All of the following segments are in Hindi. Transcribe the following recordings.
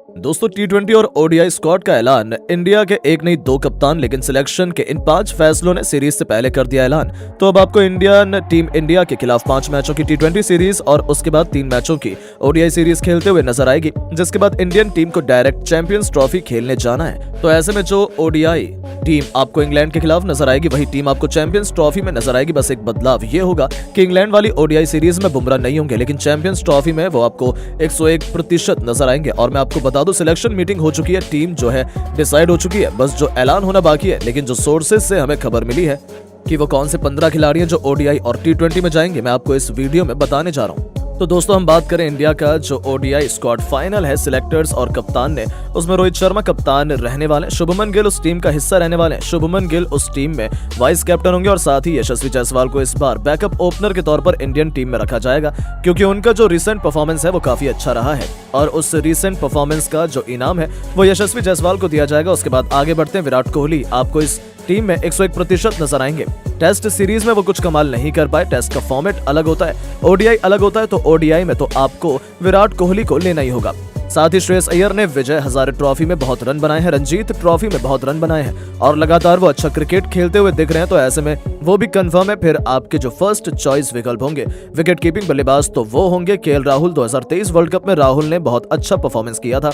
दोस्तों टी20 और ओडीआई स्क्वाड का ऐलान। इंडिया के एक नहीं दो कप्तान, लेकिन सिलेक्शन के इन 5 फैसलों ने सीरीज से पहले कर दिया ऐलान। तो अब आपको इंडियन टीम इंडिया के खिलाफ 5 मैचों की टी20 सीरीज और उसके बाद 3 मैचों की ओडीआई सीरीज खेलते हुए नजर आएगी, जिसके बाद इंडियन टीम को डायरेक्ट चैंपियंस ट्रॉफी खेलने जाना है। तो ऐसे में जो ओडीआई टीम आपको इंग्लैंड के खिलाफ नजर आएगी, वही टीम आपको चैंपियंस ट्रॉफी में नजर आएगी। बस एक बदलाव ये होगा कि इंग्लैंड वाली ओडीआई सीरीज में बुमराह नहीं होंगे, लेकिन चैंपियंस ट्रॉफी में वो आपको 101% नजर आएंगे। और मैं आपको बता दूं, सिलेक्शन मीटिंग हो चुकी है, टीम जो है डिसाइड हो चुकी है, बस जो ऐलान होना बाकी है। लेकिन जो सोर्सेज से हमें खबर मिली है कि वो कौन से 15 खिलाड़ी हैं जो ओडीआई और टी20 में जाएंगे, मैं आपको इस वीडियो में बताने जा रहा हूं। तो दोस्तों हम बात करें इंडिया का जो ओडीआई स्क्वाड फाइनल है सिलेक्टर्स और कप्तान ने, उसमें रोहित शर्मा कप्तान रहने वाले, शुभमन गिल उस टीम का हिस्सा रहने वाले हैं। शुभमन गिल उस टीम में वाइस कैप्टन होंगे और साथ ही यशस्वी जायसवाल को इस बार बैकअप ओपनर के तौर पर इंडियन टीम में रखा जाएगा, क्योंकि उनका जो रिसेंट परफॉर्मेंस है वो काफी अच्छा रहा है और उस रिसेंट परफॉर्मेंस का जो इनाम है वो यशस्वी जायसवाल को दिया जाएगा। उसके बाद आगे बढ़ते हैं, विराट कोहली आपको इस टीम में 101% नजर आएंगे। टेस्ट सीरीज में वो कुछ कमाल नहीं कर पाए, टेस्ट का फॉर्मेट अलग होता है, ओडीआई अलग होता है, तो ओडीआई में तो आपको विराट कोहली को लेना ही होगा। साथ ही श्रेयस अय्यर ने विजय हजारे ट्रॉफी में बहुत रन बनाए हैं, रणजीत ट्रॉफी में बहुत रन बनाए हैं और लगातार वो अच्छा क्रिकेट खेलते हुए दिख रहे हैं। तो ऐसे में वो भी कंफर्म है। फिर आपके जो फर्स्ट चॉइस विकल्प होंगे विकेट कीपिंग बल्लेबाज, तो वो होंगे केएल राहुल। 2023 वर्ल्ड कप में राहुल ने बहुत अच्छा परफॉर्मेंस किया था,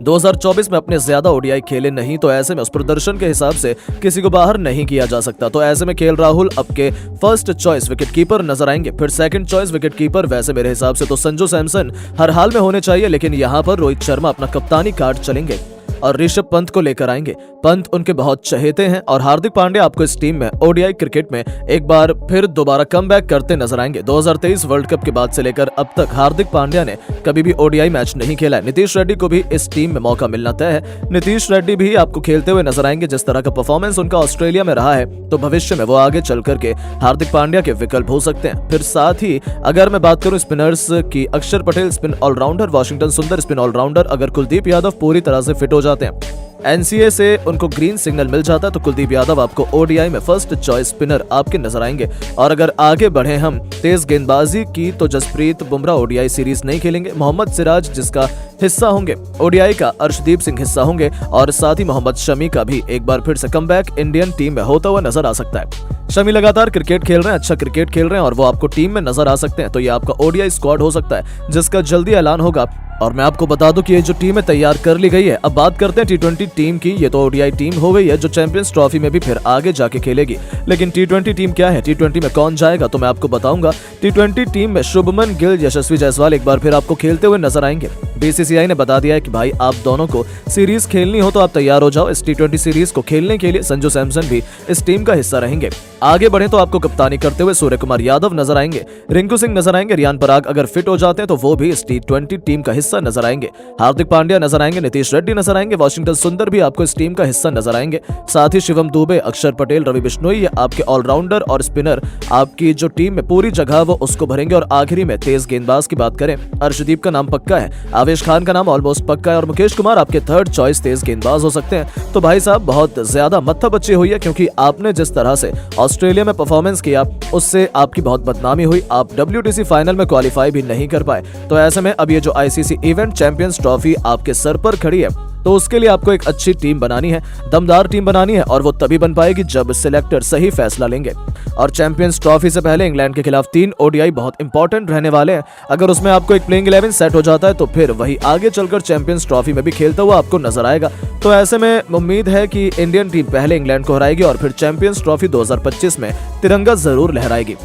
2024 में अपने ज्यादा ओडीआई खेले नहीं, तो ऐसे में उस प्रदर्शन के हिसाब से किसी को बाहर नहीं किया जा सकता। तो ऐसे में केएल राहुल आपके फर्स्ट चॉइस विकेट कीपर नजर आएंगे। फिर सेकंड चॉइस विकेट कीपर वैसे मेरे हिसाब से तो संजू सैमसन हर हाल में होने चाहिए, लेकिन यहाँ पर रोहित शर्मा अपना कप्तानी कार्ड चलेंगे और ऋषभ पंत को लेकर आएंगे। पंत उनके बहुत चहेते हैं और हार्दिक पांड्या आपको इस टीम में ओडीआई क्रिकेट में एक बार फिर दोबारा कमबैक करते नजर आएंगे। 2023 वर्ल्ड कप के बाद से लेकर अब तक हार्दिक पांड्या ने कभी भी ओडीआई मैच नहीं खेला है। नीतीश रेड्डी को भी इस टीम में मौका मिलना तय है। नीतीश रेड्डी भी आपको खेलते हुए नजर आएंगे। जिस तरह का परफॉर्मेंस उनका ऑस्ट्रेलिया में रहा है, तो भविष्य में वो आगे चल करके हार्दिक पांड्या के विकल्प हो सकते हैं। फिर साथ ही अगर मैं बात करूं स्पिनर्स की, अक्षर पटेल स्पिन ऑलराउंडर, वाशिंगटन सुंदर स्पिन ऑलराउंडर, अगर कुलदीप यादव पूरी तरह से फिट हो जाते हैं, एनसीए से उनको ग्रीन सिग्नल मिल जाता है, तो कुलदीप यादव आपको ओडीआई में फर्स्ट चॉइस स्पिनर आपके नजर आएंगे। और अगर आगे बढ़े हम तेज गेंदबाजी की, तो जसप्रीत बुमराह ओडीआई सीरीज नहीं खेलेंगे। मोहम्मद सिराज जिसका हिस्सा होंगे ओडीआई का, अर्शदीप सिंह हिस्सा होंगे और साथ ही मोहम्मद शमी का भी एक बार फिर से कमबैक इंडियन टीम में होता हुआ नजर आ सकता है। शमी लगातार क्रिकेट खेल रहे हैं, अच्छा क्रिकेट खेल रहे हैं और वो आपको टीम में नजर आ सकते हैं। तो ये आपका ओडीआई स्क्वाड हो सकता है जिसका जल्दी ऐलान होगा। और मैं आपको बता दूं कि ये जो टीम है तैयार कर ली गई है। अब बात करते हैं टी20 टीम की। ये तो ओडीआई टीम हो गई है जो चैंपियंस ट्रॉफी में भी फिर आगे जाके खेलेगी, लेकिन टी20 टीम क्या है, टी20 में कौन जाएगा, तो मैं आपको बताऊंगा। टी20 टीम में शुभमन गिल, यशस्वी जायसवाल एक बार फिर आपको खेलते हुए नजर आएंगे। बीसीसीआई ने बता दिया है कि भाई आप दोनों को सीरीज खेलनी हो तो आप तैयार हो जाओ। इस टी20 सीरीज को खेलने के लिए संजू सैमसन भी इस टीम का हिस्सा रहेंगे। आगे बढ़े तो आपको कप्तानी करते हुए सूर्य कुमार यादव नजर आएंगे, रिंकू सिंह नजर आएंगे, रियान पराग अगर फिट हो जाते हैं तो वो भी इस टी20 टीम का हिस्सा नजर आएंगे। हार्दिक पांड्या नजर आएंगे, नीतीश रेड्डी नजर आएंगे, वाशिंगटन सुंदर भी आपको इस टीम का हिस्सा नजर आएंगे। साथ ही शिवम दुबे, अक्षर पटेल, रवि बिश्नोई आपके ऑलराउंडर और स्पिनर आपकी जो टीम में पूरी जगह वो उसको भरेंगे। और आखिरी में तेज गेंदबाज की बात करें, अर्शदीप का नाम पक्का है, आवेश खान का नाम ऑलमोस्ट पक्का है और मुकेश कुमार आपके थर्ड चॉइस तेज गेंदबाज हो सकते हैं। तो भाई साहब बहुत ज्यादा मत्था बच्ची हुई है, क्योंकि आपने जिस तरह से ऑस्ट्रेलिया में परफॉर्मेंस किया उससे आपकी बहुत बदनामी हुई, आप WTC फाइनल में क्वालिफाई भी नहीं कर पाए। तो ऐसे में अब ये जो आईसीसी इवेंट चैंपियंस ट्रॉफी आपके सर पर खड़ी है, तो उसके लिए आपको एक अच्छी टीम बनानी है, दमदार टीम बनानी है और वो तभी बन पाएगी जब सिलेक्टर सही फैसला लेंगे। और चैंपियंस ट्रॉफी से पहले इंग्लैंड के खिलाफ 3 ओडीआई बहुत इंपॉर्टेंट रहने वाले हैं। अगर उसमें आपको एक प्लेइंग 11 सेट हो जाता है तो फिर वही आगे चलकर चैंपियंस ट्रॉफी में भी खेलता हुआ आपको नजर आएगा। तो ऐसे में उम्मीद है कि इंडियन टीम पहले इंग्लैंड को हराएगी और फिर चैंपियंस ट्रॉफी 2025 में तिरंगा जरूर लहराएगी।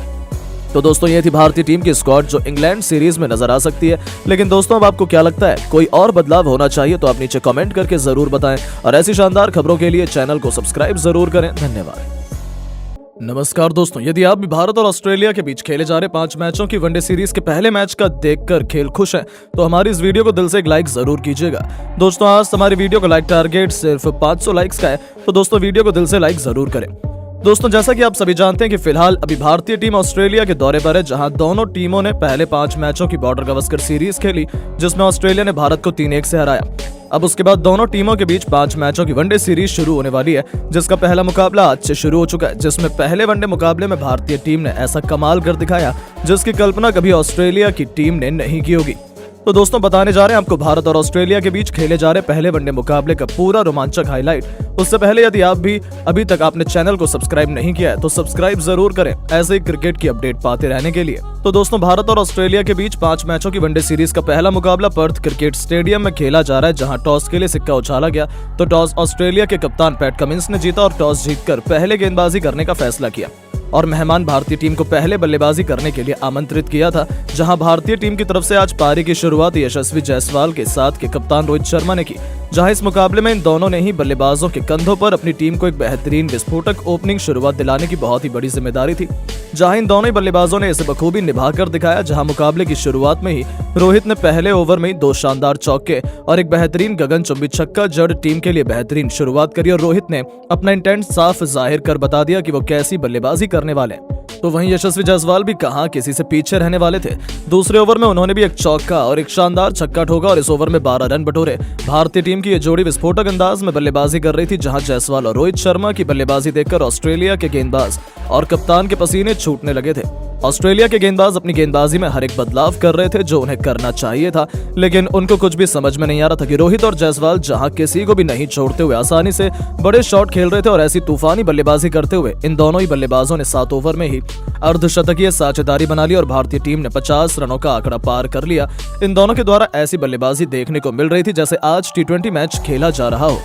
तो दोस्तों ये थी भारतीय टीम की स्क्वाड जो इंग्लैंड सीरीज में नजर आ सकती है। लेकिन दोस्तों अब आपको क्या लगता है, कोई और बदलाव होना चाहिए तो आप नीचे कमेंट करके जरूर बताएं और ऐसी शानदार खबरों के लिए चैनल को सब्सक्राइब जरूर करें। धन्यवाद। नमस्कार दोस्तों, यदि आप भी भारत और ऑस्ट्रेलिया के बीच खेले जा रहे 5 मैचों की वनडे सीरीज के पहले मैच का देखकर खेल खुश हैं, तो हमारी इस वीडियो को दिल से एक लाइक जरूर कीजिएगा। दोस्तों आज हमारी वीडियो का लाइक टारगेट सिर्फ 500 लाइक्स का है, तो दोस्तों वीडियो को दिल से लाइक जरूर करें। दोस्तों जैसा कि आप सभी जानते हैं कि फिलहाल अभी भारतीय टीम ऑस्ट्रेलिया के दौरे पर है, जहां दोनों टीमों ने पहले 5 मैचों की बॉर्डर गावस्कर सीरीज खेली, जिसमें ऑस्ट्रेलिया ने भारत को 3-1 से हराया। अब उसके बाद दोनों टीमों के बीच 5 मैचों की वनडे सीरीज शुरू होने वाली है, जिसका पहला मुकाबला आज से शुरू हो चुका है, जिसमें पहले वनडे मुकाबले में भारतीय टीम ने ऐसा कमाल कर दिखाया जिसकी कल्पना कभी ऑस्ट्रेलिया की टीम ने नहीं की होगी। तो दोस्तों बताने जा रहे हैं आपको भारत और ऑस्ट्रेलिया के बीच खेले जा रहे पहले वनडे मुकाबले का पूरा रोमांचक हाईलाइट। उससे पहले यदि आप भी अभी तक आपने चैनल को सब्सक्राइब नहीं किया है तो सब्सक्राइब जरूर करें ऐसे ही क्रिकेट की अपडेट पाते रहने के लिए। तो दोस्तों भारत और ऑस्ट्रेलिया के बीच 5 मैचों की वनडे सीरीज का पहला मुकाबला पर्थ क्रिकेट स्टेडियम में खेला जा रहा है, जहां टॉस के लिए सिक्का उछाला गया तो टॉस ऑस्ट्रेलिया के कप्तान पैट कमिंस ने जीता और टॉस जीतकर पहले गेंदबाजी करने का फैसला किया और मेहमान भारतीय टीम को पहले बल्लेबाजी करने के लिए आमंत्रित किया था। जहां भारतीय टीम की तरफ से आज पारी की शुरुआत यशस्वी जायसवाल के साथ के कप्तान रोहित शर्मा ने की, जहां इस मुकाबले में इन दोनों ने ही बल्लेबाजों के कंधों पर अपनी टीम को एक बेहतरीन विस्फोटक ओपनिंग शुरुआत दिलाने की बहुत ही बड़ी जिम्मेदारी थी, जहां इन दोनों ही बल्लेबाजों ने इसे बखूबी निभाकर दिखाया। जहां मुकाबले की शुरुआत में ही रोहित ने पहले ओवर में 2 शानदार चौके और एक बेहतरीन गगनचुंबी छक्का जड़ टीम के लिए बेहतरीन शुरुआत करी और रोहित ने अपना इंटेंट साफ जाहिर कर बता दिया कि वो कैसी बल्लेबाजी करने वाले हैं। तो वहीं यशस्वी जायसवाल भी कहां किसी से पीछे रहने वाले थे। दूसरे ओवर में उन्होंने भी एक चौका और एक शानदार छक्का ठोका और इस ओवर में 12 रन बटोरे। भारतीय टीम की ये जोड़ी विस्फोटक अंदाज में बल्लेबाजी कर रही थी, जहां जायसवाल और रोहित शर्मा की बल्लेबाजी देखकर ऑस्ट्रेलिया के गेंदबाज और कप्तान के पसीने छूटने लगे थे। ऑस्ट्रेलिया के गेंदबाज अपनी गेंदबाजी में हर एक बदलाव कर रहे थे जो उन्हें करना चाहिए था, लेकिन उनको कुछ भी समझ में नहीं आ रहा था कि रोहित और जायसवाल जहां किसी को भी नहीं छोड़ते हुए आसानी से बड़े शॉट खेल रहे थे और ऐसी तूफानी बल्लेबाजी करते हुए इन दोनों ही बल्लेबाजों ने 7 ओवर में ही अर्धशतकीय साझेदारी बना ली और भारतीय टीम ने 50 रनों का आंकड़ा पार कर लिया। इन दोनों के द्वारा ऐसी बल्लेबाजी देखने को मिल रही थी जैसे आज T20 मैच खेला जा रहा हो।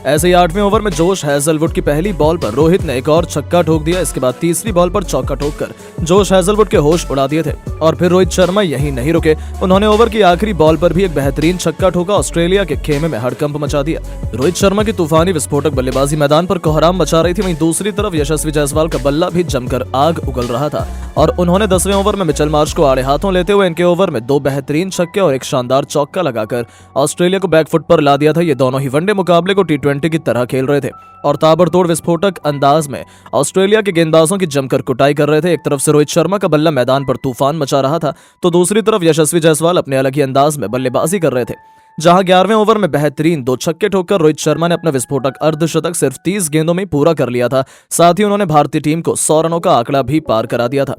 ऐसे ही 8वें ओवर में जोश हेजलवुड की पहली बॉल पर रोहित ने एक और छक्का ठोक दिया। इसके बाद तीसरी बॉल पर चौका ठोककर जोश हेजलवुड के होश उड़ा दिए थे और फिर रोहित शर्मा यहीं नहीं रुके, उन्होंने ओवर की आखिरी बॉल पर भी एक बेहतरीन छक्का ठोका, ऑस्ट्रेलिया के खेमे में हड़कंप मचा दिया। रोहित शर्मा की तूफानी विस्फोटक बल्लेबाजी मैदान पर कोहराम मचा रही थी। वहीं दूसरी तरफ यशस्वी जायसवाल का बल्ला भी जमकर आग उगल रहा था और उन्होंने 10वें ओवर में मिचेल मार्श को आड़े हाथों लेते हुए इनके ओवर में 2 बेहतरीन छक्के और एक शानदार चौका लगाकर ऑस्ट्रेलिया को बैकफुट पर ला दिया था। ये दोनों ही वनडे मुकाबले को T20 की तरह खेल रहे थे और ताबड़तोड़ विस्फोटक अंदाज में ऑस्ट्रेलिया के गेंदबाजों की जमकर कुटाई कर रहे थे। एक तरफ से रोहित शर्मा का बल्ला मैदान पर तूफान मचा रहा था तो दूसरी तरफ यशस्वी जायसवाल अपने अलग ही अंदाज में बल्लेबाजी कर रहे थे, जहां 11वें ओवर में बेहतरीन 2 छक्के ठोककर रोहित शर्मा ने अपना विस्फोटक अर्धशतक सिर्फ 30 गेंदों में पूरा कर लिया था। साथ ही उन्होंने भारतीय टीम को 100 रनों का आंकड़ा भी पार करा दिया था।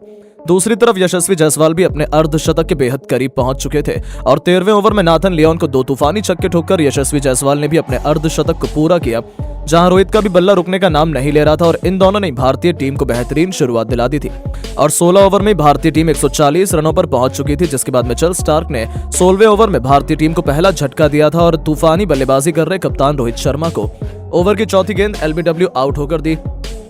दूसरी तरफ यशस्वी जायसवाल भी अपने अर्धशतक के बेहद करीब पहुंच चुके थे और 13वें ओवर में नाथन लियोन को 2 तूफानी छक्के ठोककर यशस्वी जायसवाल ने भी अपने अर्धशतक को पूरा किया, जहां रोहित का भी बल्ला रुकने का नाम नहीं ले रहा था और इन दोनों ने भारतीय टीम को बेहतरीन शुरुआत दिला दी थी और 16 ओवर में भारतीय टीम 140 रनों पर पहुंच चुकी थी। जिसके बाद मिचेल स्टार्क ने 16वें ओवर में भारतीय टीम को पहला झटका दिया था और तूफानी बल्लेबाजी कर रहे कप्तान रोहित शर्मा को ओवर की चौथी गेंद LBW आउट होकर दी,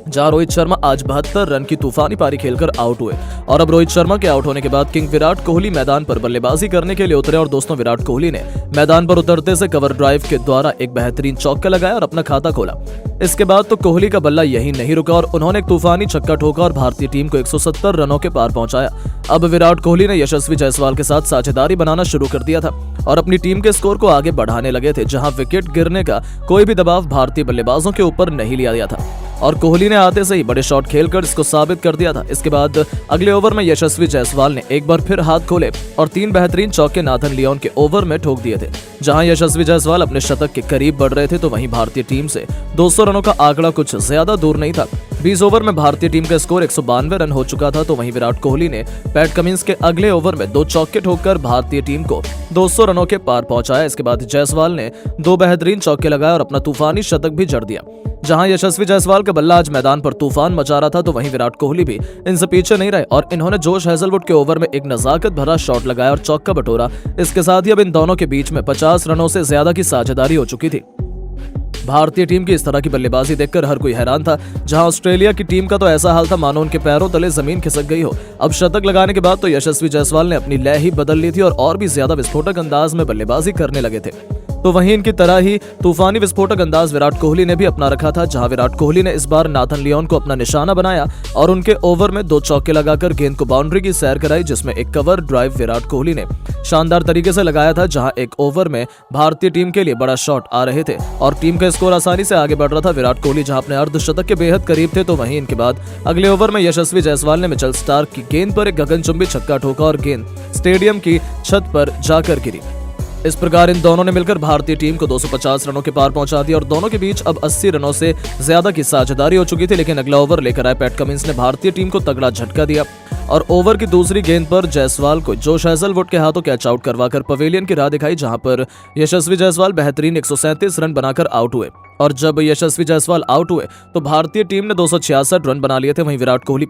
जहां रोहित शर्मा आज 72 रन की तूफानी पारी खेलकर आउट हुए और अब रोहित शर्मा के आउट होने के बाद किंग विराट कोहली मैदान पर बल्लेबाजी करने के लिए उतरे और दोस्तों विराट कोहली ने मैदान पर उतरते से कवर ड्राइव के द्वारा एक बेहतरीन चौका लगाया और अपना खाता खोला। इसके बाद तो कोहली का बल्ला यहीं नहीं रुका और उन्होंने एक तूफानी छक्का ठोका और भारतीय टीम को 170 रनों के पार पहुंचाया। अब विराट कोहली ने यशस्वी जायसवाल के साथ साझेदारी बनाना शुरू कर दिया था और अपनी टीम के स्कोर को आगे बढ़ाने लगे थे, जहां विकेट गिरने का कोई भी दबाव भारतीय बल्लेबाजों के ऊपर नहीं लिया गया था और कोहली ने आते से ही बड़े शॉट खेलकर इसको साबित कर दिया था। इसके बाद अगले ओवर में यशस्वी जायसवाल ने एक बार फिर हाथ खोले और 3 बेहतरीन चौके नाथन लियोन के ओवर में ठोक दिए थे, जहां यशस्वी जायसवाल अपने शतक के करीब बढ़ रहे थे तो वहीं भारतीय टीम से 200 रनों का आंकड़ा कुछ ज्यादा दूर नहीं था। 20 ओवर में भारतीय टीम का स्कोर 192 रन हो चुका था तो वहीं विराट कोहली ने पैट कमिंस के अगले ओवर में 2 चौके ठोककर भारतीय टीम को 200 रनों के पार पहुंचाया। इसके बाद जायसवाल ने 2 बेहतरीन चौके लगाए और अपना तूफानी शतक भी जड़ दिया। जहां यशस्वी जायसवाल का बल्ला आज मैदान पर तूफान मचा रहा था तो वहीं विराट कोहली भी इनसे पीछे नहीं रहे और इन्होंने जोश हेजलवुड के ओवर में एक नजाकत भरा शॉट लगाया और चौका बटोरा। इसके साथ ही अब इन दोनों के बीच में 50 रनों से ज्यादा की साझेदारी हो चुकी थी। भारतीय टीम की इस तरह की बल्लेबाजी देखकर हर कोई हैरान था, जहां ऑस्ट्रेलिया की टीम का तो ऐसा हाल था मानो उनके पैरों तले जमीन खिसक गई हो। अब शतक लगाने के बाद तो यशस्वी जायसवाल ने अपनी लय ही बदल ली थी और भी ज्यादा विस्फोटक अंदाज में बल्लेबाजी करने लगे थे। तो वहीं इनकी तरह ही तूफानी विस्फोटक अंदाज विराट कोहली ने भी अपना रखा था, जहां विराट कोहली ने इस बार नाथन लियोन को अपना निशाना बनाया और उनके ओवर में 2 चौके लगाकर गेंद को बाउंड्री की सैर कराई, जिसमें एक कवर ड्राइव विराट कोहली ने शानदार तरीके से लगाया था, जहां एक ओवर में भारतीय टीम के लिए बड़ा शॉट आ रहे थे और टीम का स्कोर आसानी से आगे बढ़ रहा था। विराट कोहली जहां अपने अर्धशतक के बेहद करीब थे तो वहीं इनके बाद अगले ओवर में यशस्वी जायसवाल ने मिचेल स्टार्क की गेंद पर एक गगनचुंबी छक्का ठोका और गेंद स्टेडियम की छत पर जाकर गिरी। इस प्रकार इन दोनों ने मिलकर भारतीय टीम को 250 रनों के पार पहुंचा दिया और दोनों के बीच अब 80 रनों से ज्यादा की साझेदारी हो चुकी थी। लेकिन अगला ओवर लेकर आए पैट कमिंस ने भारतीय टीम को तगड़ा झटका दिया और ओवर की दूसरी गेंद पर जायसवाल को जोश हेजलवुड के हाथों कैच आउट करवाकर पवेलियन की राह दिखाई, जहां पर यशस्वी जायसवाल बेहतरीन 137 रन बनाकर आउट हुए। और जब यशस्वी जायसवाल आउट हुए तो भारतीय टीम ने 266 रन बना लिए थे। वहीं विराट कोहली